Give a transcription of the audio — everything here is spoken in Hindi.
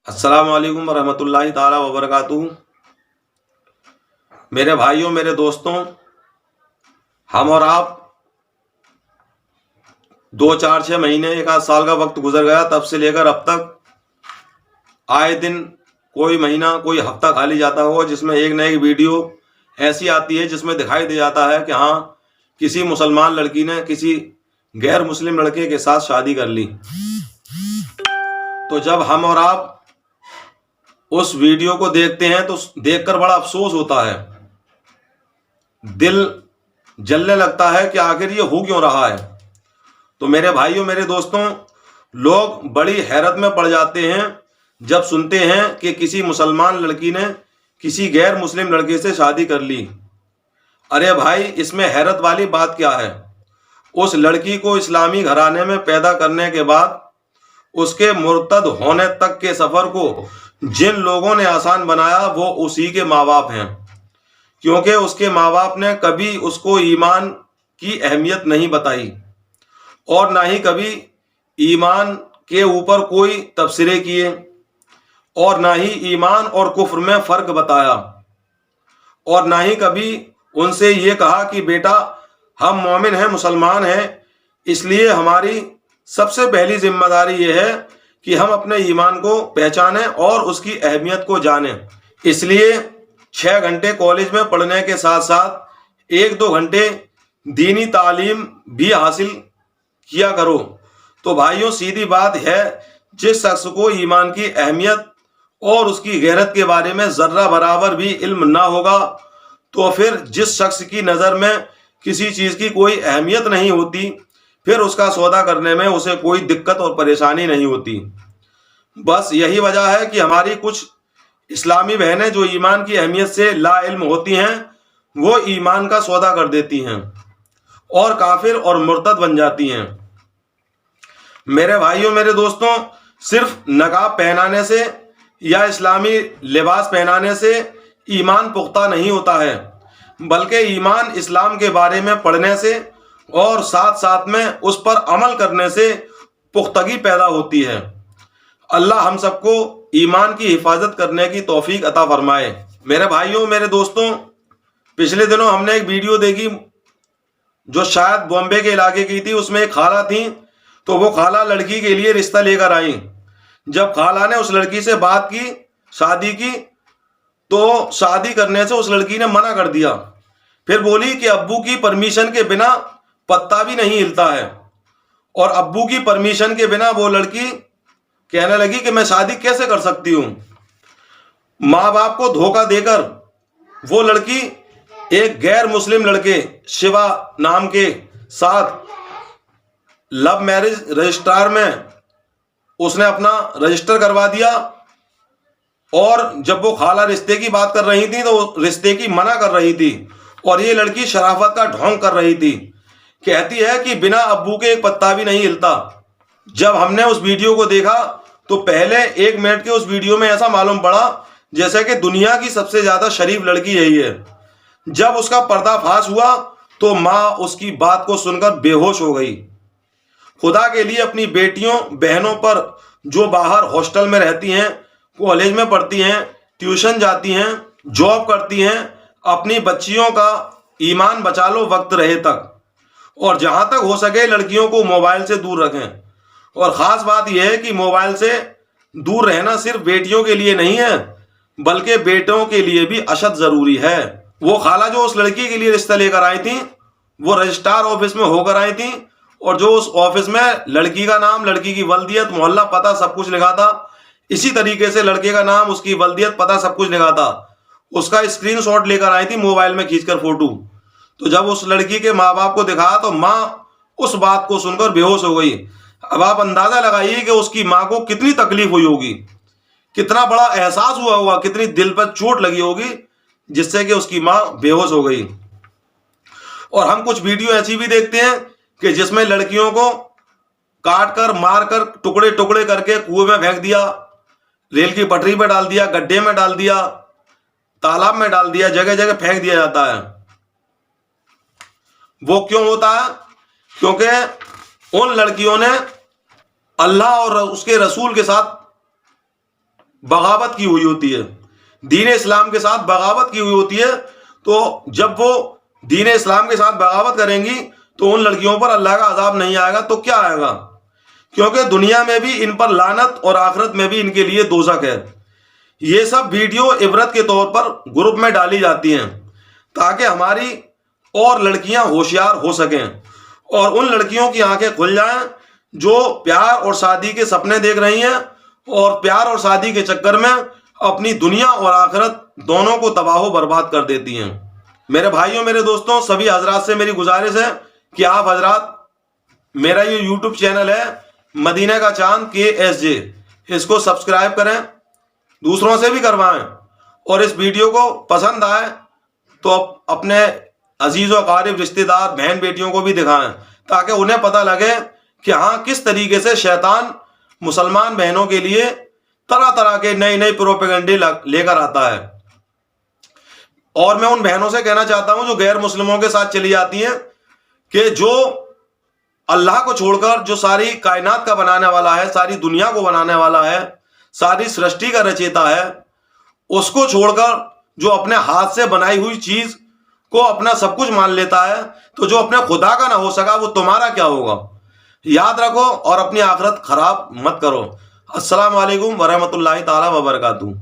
अस्सलाम वालेकुम रहमतुल्लाहि ताला वबरकातुहू। मेरे भाइयों, मेरे दोस्तों, हम और आप 2 4 6 महीने 1 आध साल का वक्त गुजर गया, तब से लेकर अब तक आए दिन कोई महीना कोई हफ्ता खाली जाता होगा जिसमें एक न एक वीडियो ऐसी आती है जिसमें दिखाई दे जाता है कि हाँ, किसी मुसलमान लड़की ने किसी गैर मुस्लिम लड़के के साथ शादी कर ली। तो जब हम और आप उस वीडियो को देखते हैं तो देखकर बड़ा अफसोस होता है, दिल जलने लगता है कि आखिर ये हो क्यों रहा है। तो मेरे भाइयों, मेरे दोस्तों, लोग बड़ी हैरत में पड़ जाते हैं जब सुनते हैं कि किसी मुसलमान लड़की ने किसी गैर मुस्लिम लड़के से शादी कर ली। अरे भाई, इसमें हैरत वाली बात क्या है? उस लड़की को इस्लामी घराने में पैदा करने के बाद उसके मुर्तद होने तक के सफर को जिन लोगों ने आसान बनाया वो उसी के माँ बाप हैं, क्योंकि उसके माँ बाप ने कभी उसको ईमान की अहमियत नहीं बताई और ना ही कभी ईमान के ऊपर कोई तबसरे किए और ना ही ईमान और कुफ्र में फ़र्क बताया और ना ही कभी उनसे ये कहा कि बेटा, हम मोमिन हैं, मुसलमान हैं, इसलिए हमारी सबसे पहली जिम्मेदारी ये है कि हम अपने ईमान को पहचानें और उसकी अहमियत को जानें। इसलिए 6 घंटे कॉलेज में पढ़ने के साथ साथ 1 2 घंटे दीनी तालीम भी हासिल किया करो। तो भाइयों, सीधी बात है, जिस शख्स को ईमान की अहमियत और उसकी गैरत के बारे में जर्रा बराबर भी इल्म ना होगा, तो फिर जिस शख्स की नज़र में किसी चीज़ की कोई अहमियत नहीं होती, फिर उसका सौदा करने में उसे कोई दिक्कत और परेशानी नहीं होती। बस यही वजह है कि हमारी कुछ इस्लामी बहनें जो ईमान की अहमियत से ला इल्म होती हैं, वो ईमान का सौदा कर देती हैं और काफिर और मुर्तद बन जाती हैं। मेरे भाइयों, मेरे दोस्तों, सिर्फ नकाब पहनाने से या इस्लामी लिबास पहनाने से ईमान पुख्ता नहीं होता है, बल्कि ईमान इस्लाम के बारे में पढ़ने से और साथ साथ में उस पर अमल करने से पुख्तगी पैदा होती है। अल्लाह हम सबको ईमान की हिफाजत करने की तौफीक अता फरमाए। मेरे भाइयों, मेरे दोस्तों, पिछले दिनों हमने एक वीडियो देखी जो शायद बॉम्बे के इलाके की थी। उसमें एक खाला थी, तो वो खाला लड़की के लिए रिश्ता लेकर आई। जब खाला ने उस लड़की से बात की, शादी की, तो शादी करने से उस लड़की ने मना कर दिया। फिर बोली कि अब्बू की परमिशन के बिना पत्ता भी नहीं हिलता है। और अब्बू की परमिशन के बिना वो लड़की कहने लगी कि मैं शादी कैसे कर सकती हूं। माँ बाप को धोखा देकर वो लड़की एक गैर मुस्लिम लड़के शिवा नाम के साथ लव मैरिज रजिस्ट्रार में उसने अपना रजिस्टर करवा दिया। और जब वो खाला रिश्ते की बात कर रही थी तो वो रिश्ते की मना कर रही थी और ये लड़की शराफत का ढोंग कर रही थी। कहती है कि बिना अब्बू के एक पत्ता भी नहीं हिलता। जब हमने उस वीडियो को देखा तो पहले 1 मिनट के उस वीडियो में ऐसा मालूम पड़ा जैसे कि दुनिया की सबसे ज्यादा शरीफ लड़की यही है। जब उसका पर्दाफाश हुआ तो माँ उसकी बात को सुनकर बेहोश हो गई। खुदा के लिए अपनी बेटियों बहनों पर जो बाहर हॉस्टल में रहती हैं, कॉलेज में पढ़ती हैं, ट्यूशन जाती हैं, जॉब करती हैं, अपनी बच्चियों का ईमान बचा लो वक्त रहे तक। और जहां तक हो सके लड़कियों को मोबाइल से दूर रखें। और ख़ास बात यह है कि मोबाइल से दूर रहना सिर्फ बेटियों के लिए नहीं है, बल्कि बेटों के लिए भी अशद ज़रूरी है। वो खाला जो उस लड़की के लिए रिश्ता लेकर आई थी, वो रजिस्ट्रार ऑफिस में होकर आई थी और जो उस ऑफिस में लड़की का नाम, लड़की की वल्दियत, मोहल्ला, पता सब कुछ लिखा था। इसी तरीके से लड़के का नाम, उसकी वल्दियत, पता सब कुछ लिखा था। उसका स्क्रीनशॉट लेकर आई थी मोबाइल में खींचकर फोटो। तो जब उस लड़की के माँ बाप को दिखाया तो माँ उस बात को सुनकर बेहोश हो गई। अब आप अंदाजा लगाइए कि उसकी माँ को कितनी तकलीफ हुई होगी, कितना बड़ा एहसास हुआ होगा, कितनी दिल पर चोट लगी होगी, जिससे कि उसकी माँ बेहोश हो गई। और हम कुछ वीडियो ऐसी भी देखते हैं कि जिसमें लड़कियों को काट कर, मार कर, टुकड़े टुकड़े करके कुएं में फेंक दिया, रेल की पटरी पर डाल दिया, गड्ढे में डाल दिया, तालाब में डाल दिया, जगह जगह फेंक दिया जाता है। वो क्यों होता है? क्योंकि उन लड़कियों ने अल्लाह और उसके रसूल के साथ बगावत की हुई होती है, दीन इस्लाम के साथ बगावत की हुई होती है। तो जब वो दीन इस्लाम के साथ बगावत करेंगी तो उन लड़कियों पर अल्लाह का अजाब नहीं आएगा तो क्या आएगा? क्योंकि दुनिया में भी इन पर लानत और आखिरत में भी इनके लिए दोज़ख है। ये सब वीडियो इबरत के तौर पर ग्रुप में डाली जाती हैं ताकि हमारी और लड़कियां होशियार हो सकें और उन लड़कियों की आंखें खुल जाएं जो प्यार और शादी के सपने देख रही हैं और प्यार और शादी के चक्कर में अपनी दुनिया और आखिरत दोनों को तबाह बर्बाद कर देती हैं। मेरे भाइयों, मेरे दोस्तों, सभी हजरात से मेरी गुजारिश है कि आप हजरात, मेरा ये यूट्यूब चैनल है मदीना का चांद KSJ, इसको सब्सक्राइब करें, दूसरों से भी करवाएं और इस वीडियो को पसंद आए तो अपने अजीज व अकारिब, रिश्तेदार, बहन बेटियों को भी दिखाएं ताकि उन्हें पता लगे कि हाँ किस तरीके से शैतान मुसलमान बहनों के लिए तरह तरह के नई नई प्रोपेगेंडे लेकर आता है। और मैं उन बहनों से कहना चाहता हूं जो गैर मुस्लिमों के साथ चली जाती हैं कि जो अल्लाह को छोड़कर, जो सारी कायनात का बनाने वाला है, सारी दुनिया को बनाने वाला है, सारी सृष्टि का रचयिता है, उसको छोड़कर जो अपने हाथ से बनाई हुई चीज को अपना सब कुछ मान लेता है, तो जो अपने खुदा का ना हो सका वो तुम्हारा क्या होगा? याद रखो और अपनी आखिरत खराब मत करो। अस्सलाम वालेकुम वरहमतुल्लाहि ताला वबरकातुहू।